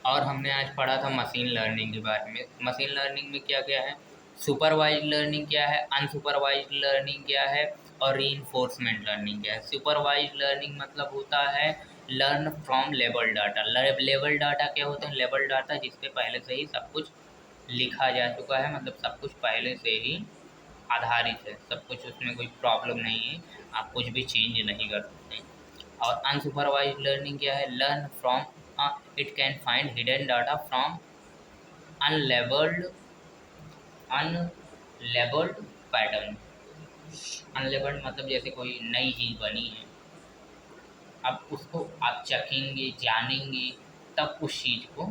और हमने आज पढ़ा था मशीन लर्निंग के बारे में। मशीन लर्निंग में क्या क्या है, सुपरवाइज्ड लर्निंग क्या है, अनसुपरवाइज्ड लर्निंग क्या है, और रीइंफोर्समेंट लर्निंग क्या है। सुपरवाइज्ड लर्निंग मतलब होता है learn from label data. Label data क्या होते हैं, लेबल डाटा जिस पे पहले से ही सब कुछ लिखा जा चुका है, मतलब सब कुछ पहले से ही आधारित है, सब कुछ उसमें कोई प्रॉब्लम नहीं है, आप कुछ भी चेंज नहीं कर सकते। और अनसुपरवाइज्ड लर्निंग क्या है, learn from it can find hidden data from unlabelled unlabelled pattern. Unlabelled मतलब जैसे कोई नई चीज़ बनी है, अब उसको आप चखेंगे जानेंगे तब उस चीज़ को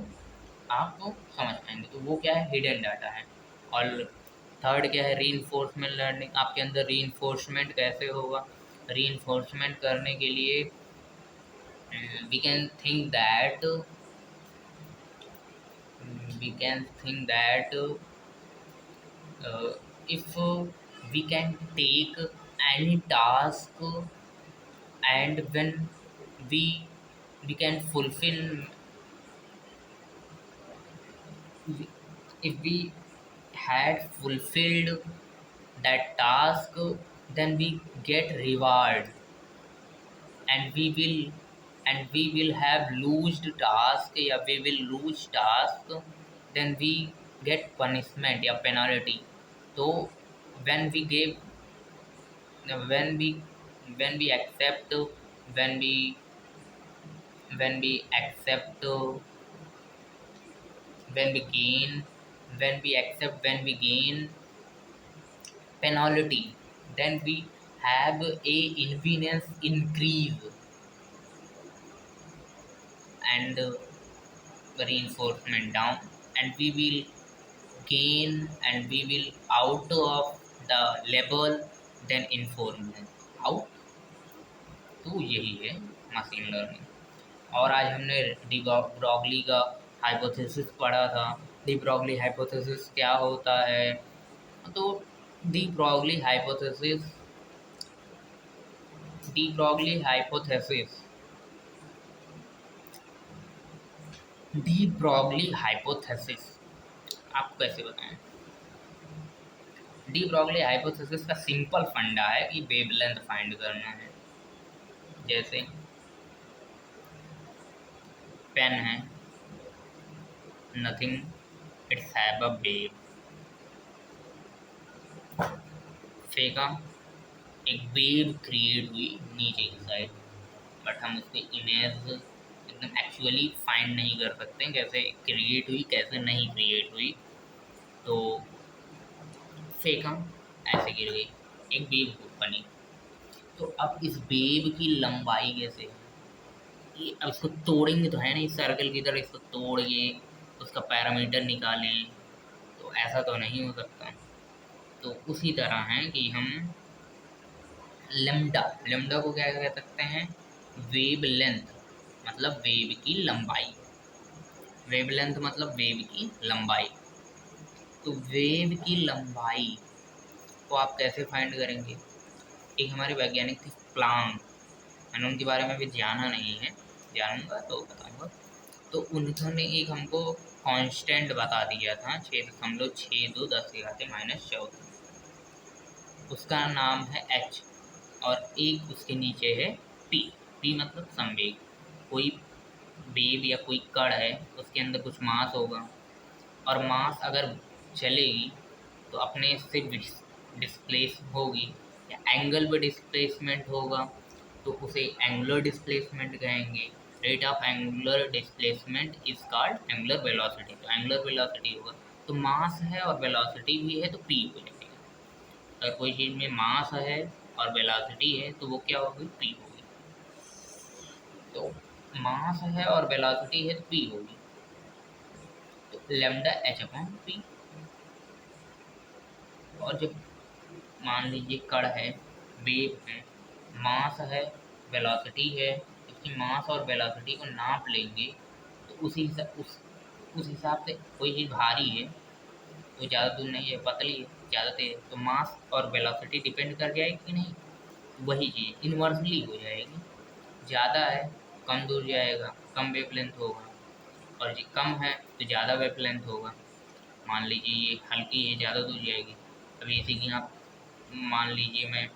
आप समझ पाएंगे, तो वो क्या है, हिडन डाटा है। और थर्ड क्या है, रीइंफोर्समेंट लर्निंग। आपके अंदर रीइंफोर्समेंट कैसे होगा, रीइंफोर्समेंट करने के लिए we can think that we can think that if we can take any task, and when we can fulfill, if we had fulfilled that task, then we get reward, and we will have lose task, या we will lose task, then we get punishment या penalty. तो when we give when we when we accept when we when we accept when we gain when we accept when we gain penalty, then we have a inconvenience increase, and reinforcement down, and we will gain, and we will out of the level, then information out। तो यही है machine learning. और आज हमने de Broglie का hypothesis पढ़ा था। De Broglie hypothesis क्या होता है, तो de Broglie hypothesis de Broglie hypothesis de Broglie hypothesis आपको कैसे बताएं। डी ब्रॉगली हाइपोथेसिस का सिंपल फंडा है कि वेवलेंथ फाइंड करना है। जैसे पेन है, nothing, it's have a wave, फेंका, एक वेव क्रिएट हुई नीचे की साइड, बट हम उसकी इमेज एकदम एक्चुअली फाइंड नहीं कर सकते कैसे क्रिएट हुई कैसे नहीं क्रिएट हुई। तो फेंका, ऐसे गिर गई, एक वेव बनी। तो अब इस वेव की लंबाई कैसे है, ये अब इसको तोड़ेंगे तो है नहीं, सर्कल की तरह इसको तोड़ के उसका पैरामीटर निकालें, तो ऐसा तो नहीं हो सकता। तो उसी तरह है कि हम लेम्डा लेम्डा को क्या कह सकते हैं, वेव लेंथ, मतलब वेव की लंबाई, वेव लेंथ मतलब वेव की लंबाई। तो वेव की लंबाई को आप कैसे फाइंड करेंगे, एक हमारे वैज्ञानिक थे प्लांक, मैंने उनके बारे में भी जाना नहीं है, जानूंगा तो बताऊंगा। तो उन्होंने एक हमको कांस्टेंट बता दिया था 6.6210⁻⁴, उसका नाम है एच, और एक उसके नीचे है पी। पी मतलब संवेग। कोई वेव या कोई कण है, उसके अंदर कुछ मास होगा, और मास अगर चलेगी तो अपने से डिस्प्लेस होगी, या एंगल पे डिस्प्लेसमेंट होगा तो उसे एंगुलर डिस्प्लेसमेंट कहेंगे। Rate of angular displacement is called angular velocity. तो एंगुलर वेलोसिटी होगा, तो मास है और वेलोसिटी भी है तो पी हो जाएगा। अगर कोई चीज़ में मास है और वेलोसिटी है तो वो क्या होगी, पी होगी। तो मास है और वेलोसिटी है तो पी होगी, तो लेमडा एच अपॉन पी। और जब मान लीजिए कण है, वेव है, मास है, वेलोसिटी है, इसकी मास और वेलोसिटी को नाप लेंगे तो उस हिसाब से कोई चीज़ भारी है, वो ज़्यादा दूर नहीं है, पतली है, ज़्यादा तेज है, तो मास और वेलोसिटी डिपेंड कर जाएगी कि नहीं, वही चीज़ इन्वर्सली हो जाएगी। ज़्यादा है, कम दूर जाएगा, कम वेवलेंथ होगा, और ये कम है तो ज़्यादा वेवलेंथ होगा। मान लीजिए ये हल्की है, ज़्यादा दूर जाएगी। अभी इसी की आप मान लीजिए, मैं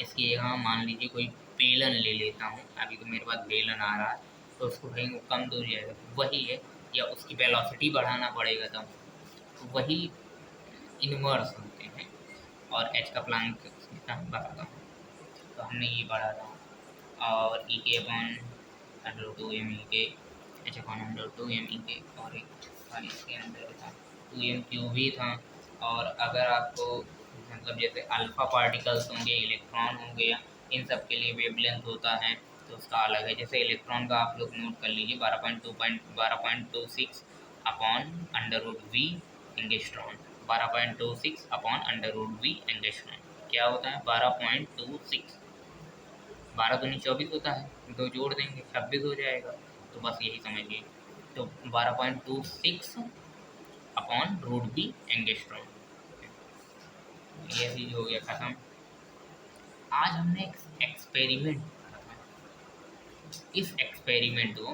इसकी यहाँ मान लीजिए कोई बेलन ले लेता हूँ। अभी तो मेरे पास बेलन आ रहा है, तो उसको कहीं वो कम दूर जाएगा, वही है। या उसकी वेलोसिटी बढ़ाना पड़ेगा तब, तो वही इनवर्स होते हैं। और एच का प्लांक बताता हूँ। तो हमने ये पढ़ा था, और E K upon under two M E K, H upon under two M E K, और एक इसके अंदर था टू एम क्यू भी था। और अगर आपको मतलब जैसे अल्फा पार्टिकल्स होंगे, इलेक्ट्रॉन हो गया, इन सब के लिए वेवलेंथ होता है तो उसका अलग है। जैसे इलेक्ट्रॉन का आप लोग नोट कर लीजिए 12.26 upon under root V angstrom, 12.26 upon under root V angstrom क्या होता है 12.26। 12 दूनी 24 होता है, दो जोड़ देंगे 26 हो जाएगा। तो बस यही समझिए। तो 12.26 अपॉन रूट बी एंगस्ट्रॉम, ये चीज हो गया खत्म। आज हमने एक एक्सपेरिमेंट करा था। इस एक्सपेरिमेंट को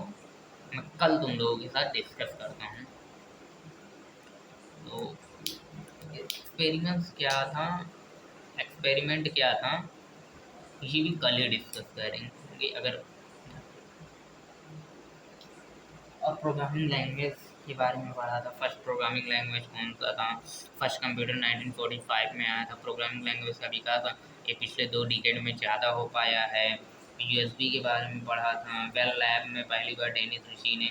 मैं कल तुम लोगों के साथ डिस्कस करता हूँ। तो एक्सपेरिमेंट क्या था, ये भी कल ही डिस्कस करेंगे। अगर और प्रोग्रामिंग लैंग्वेज के बारे में पढ़ा था। फर्स्ट प्रोग्रामिंग लैंग्वेज कौन सा था, फर्स्ट कंप्यूटर 1945 में आया था। प्रोग्रामिंग लैंग्वेज का विकास ये पिछले 2 डिकेड में ज़्यादा हो पाया है। यूएसबी के बारे में पढ़ा था। बेल लैब में पहली बार डेनिस ऋषि ने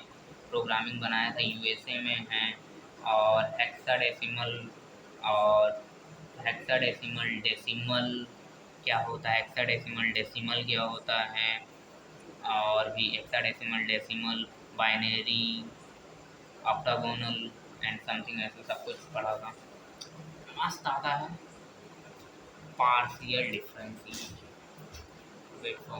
प्रोग्रामिंग बनाया था, यूएसए में है। और हेक्साडेसिमल डेसिमल क्या होता है, हेक्साडेसिमल डेसिमल क्या होता है, और भी hexadecimal decimal, binary, octagonal and something, ऐसे सब कुछ पढ़ा था। मस्त आता है पार्शियल डिफरेंशिएशन। Wait for